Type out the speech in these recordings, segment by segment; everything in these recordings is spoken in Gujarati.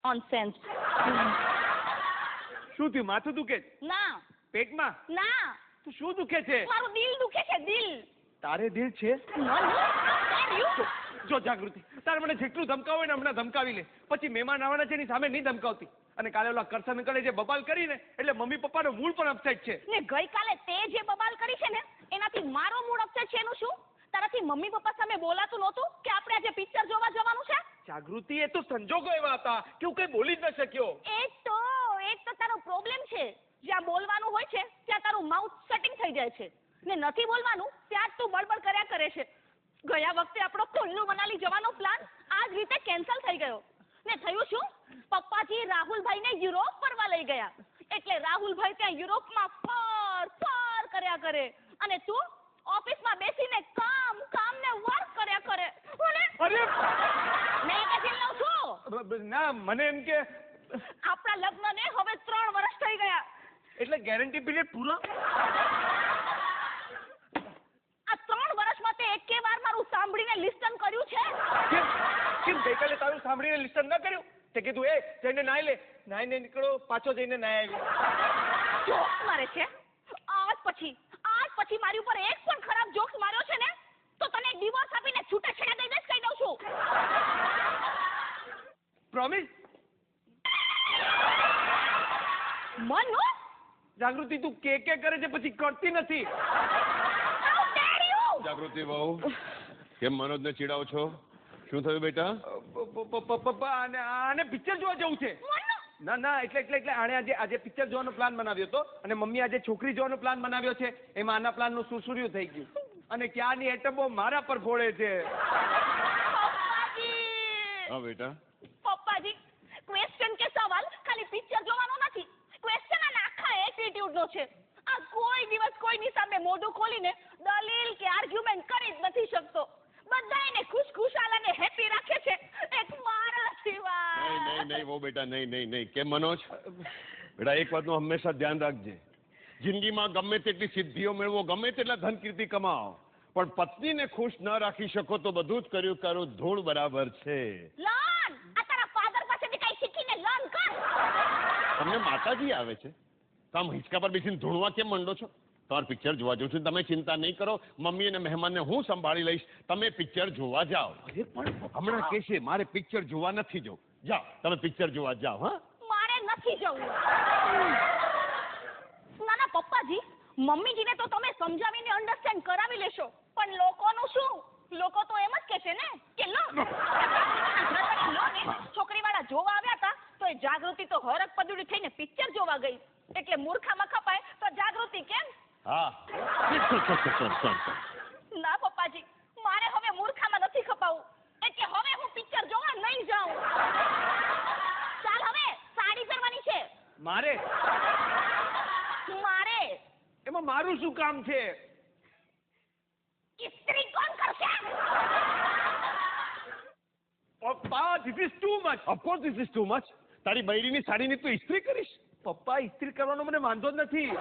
નોનસેન્સ. શું થયું? માથું દુખે? ના પેટમાં? ના, તો શું દુખે છે? મારું દિલ દુખે છે, દિલ. તારે દિલ છે? મનુ, જો જાગૃતિ, તારે મને જેટલું ધમકાવ હોય ને હમણાં ધમકાવી લે. પછી મહેમાન આવવાના છે એની સામે નહીં ધમકાવતી. અને કાલે ઓલા કરસન અંકલે જે બબાલ કરી ને એટલે મમ્મી પપ્પાનો મૂડ પણ અપસેટ છે. ને ગઈકાલે તે જે બબાલ કરી છે ને એનાથી મારો મૂડ અપસેટ છે. એનું શું? તારાથી મમ્મી પપ્પા સામે બોલાતું નહોતું કે આપણે આજે પિક્ચર જોવા જવાનું છે? જાગૃતિ, એ તો સંજોગો એવા હતા કે હું કઈ બોલી જ ન શક્યો. એ જ તો તારો પ્રોબ્લેમ છે. જ્યાં બોલવાનું હોય છે ત્યાં તારું માઉથ સેટિંગ થઈ જાય છે ને નથી બોલવાનું ત્યાં જ તું બળબડ કર્યા કરે છે. ગયા વખતે આપણો કુલ્લુ મનાલી જવાનો પ્લાન આ જ રીતે કેન્સલ થઈ ગયો. ને થયું શું? પપ્પાજી રાહુલભાઈને યુરોપ ફરવા લઈ ગયા. એટલે રાહુલભાઈ ત્યાં યુરોપમાં ફર કર્યા કરે અને તું ઓફિસમાં બેસીને કામ ને વર્ક કર્યા કરે. અરે મેં કીધું લઉં છું. ના, મને એમ કે આપણા લગ્નને હવે 3 વર્ષ થઈ ગયા. એટલે ગેરંટી પીરિયડ પૂરો? આ 3 વર્ષમાં તે એકે વાર મારું સાંભળીને લિસ્ટન કર્યું છે? કેમ ગઈકાલે તારું સાંભળીને લિસ્ટન ન કર્યું? તે કીધું એ જઈને નાઈ લે, નાઈને નીકળો, પાછો જઈને નાઈ આવી. જોક્સ મારે છે? આજ પછી મારી ઉપર એક પણ ખરાબ જોક્સ માર્યો છે ને તો તને ડિવોર્સ આપીને છૂટાછેડા દઈ દઈશ, કહી દઉં છું. પ્રોમિસ? મનુ, જાગૃતિ, તું કે કરે છે પછી કરતી નથી. How dare you? જાગૃતિ બહુ, કેમ મનોજને ચીડાવો છો? શું થયું બેટા? પપ્પા, આને પિક્ચર જોવા જવું છે. મનુ, ના, એટલે આણે આજે પિક્ચર જોવાનો પ્લાન બનાવ્યો હતો અને મમ્મી આજે છોકરી જોવાનો પ્લાન બનાવ્યો છે. એમાં આના પ્લાનનું સુરસુર્યું થઈ ગયું અને ક્યાંની એટમો મારા પર ફોડે છે. પપ્પાજી. હા બેટા. પપ્પાજી, ક્વેશ્ચન કે સવાલ ખાલી પિક્ચર જોવાનો નથી. ક્વેશ્ચન આ આખા એટીટ્યુડનો છે. આ કોઈ દિવસ કોઈની સામે મોઢું ખોલીને દલીલ કે આર્ગ્યુમેન્ટ કરી જ નથી શકતો. બધાને ખુશખુશાલ અને હેપી રાખે છે, એક મારા સિવાય. નહીં વો બેટા, નહીં. કેમ મનોજ? બેટા એક વાતનું હંમેશા ધ્યાન રાખજે. જિંદગીમાં ગમે તેટલી સિદ્ધિઓ મેળવો, ગમે તેટલા ધન કીર્તિ કમાઓ, પણ પત્નીને ખુશ ન રાખી શકો તો બધું જ કર્યું કરું ધૂળ બરાબર છે. લર્ન! આ તારા ફાધર પાસેથી કઈ શીખીને લર્ન કર. તમને માતાજી આવે છે તો આમ હિંચકા પર બેસીને ધૂણવા કેમ મંડો છો? તમારે પિક્ચર જોવા જવું છે, તમે ચિંતા નહીં કરો. મમ્મી અને મહેમાનને હું સંભાળી લઈશ. તમે પિક્ચર જોવા જાઓ. અરે પણ હમણાં કહેશે મારે પિક્ચર જોવા નથી જવું. જાઓ, તમે પિક્ચર જોવા જાઓ. હા, મારે નથી જવું. ના પપ્પાજી, મમ્મીજીને તો તમે સમજાવીને અન્ડરસ્ટેન્ડ કરાવી લેશો, પણ લોકોનું શું? લોકો તો એમ જ કહેશે ને કે લો છોકરીવાળા જોવા આવ્યા હતા તો એ જાગૃતિ તો હરક પદુડી થઈને પિક્ચર જોવા ગઈ. એટલે મૂર્ખામાં ખપાય તો જાગૃતિ કેમ? હા. ના પપ્પાજી, મારે હવે મૂર્ખામાં નથી ખપાવું. એટલે હવે હું પિક્ચર જોવા નહીં જાઉં. ચાલ, હવે સાડી પહેરવાની છે મારે. એમાં મારું શું કામ છે? ઇસ્ત્રી કોણ કરશે? પપ્પા, this is too much. Of course this is too much. તારી બૈરીની સાડીની તું ઇસ્ત્રી કરીશ? પપ્પા, ઇસ્ત્રી કરવાનો મને વાંધો જ નથી.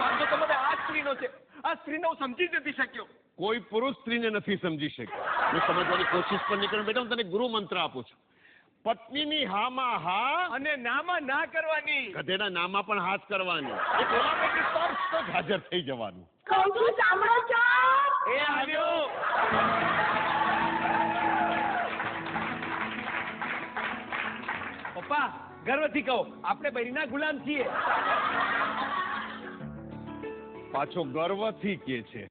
વાંધો તો મને આ સ્ત્રીનો છે. આ સ્ત્રીને હું સમજી જ નથી શક્યો. કોઈ પુરુષ સ્ત્રીને નથી સમજી શક્યો. હું સમજવાની કોશિશ પણ નહીં કરું. બેટા, હું તને ગુરુ મંત્ર આપું છું. પત્નીની હામાં હા અને નામાં ના કરવાની. ગધેડા નામાં પણ હાથ કરવાની. એ ટુર્નામેન્ટની તરત જ હાજર થઈ જવાનું. કહું છું, સાંભળો છો? એ આવ્યો. પપ્પા, ગર્વથી કહો, આપણે બૈરીના ગુલામ છીએ. પાછો ગર્વથી કે છે.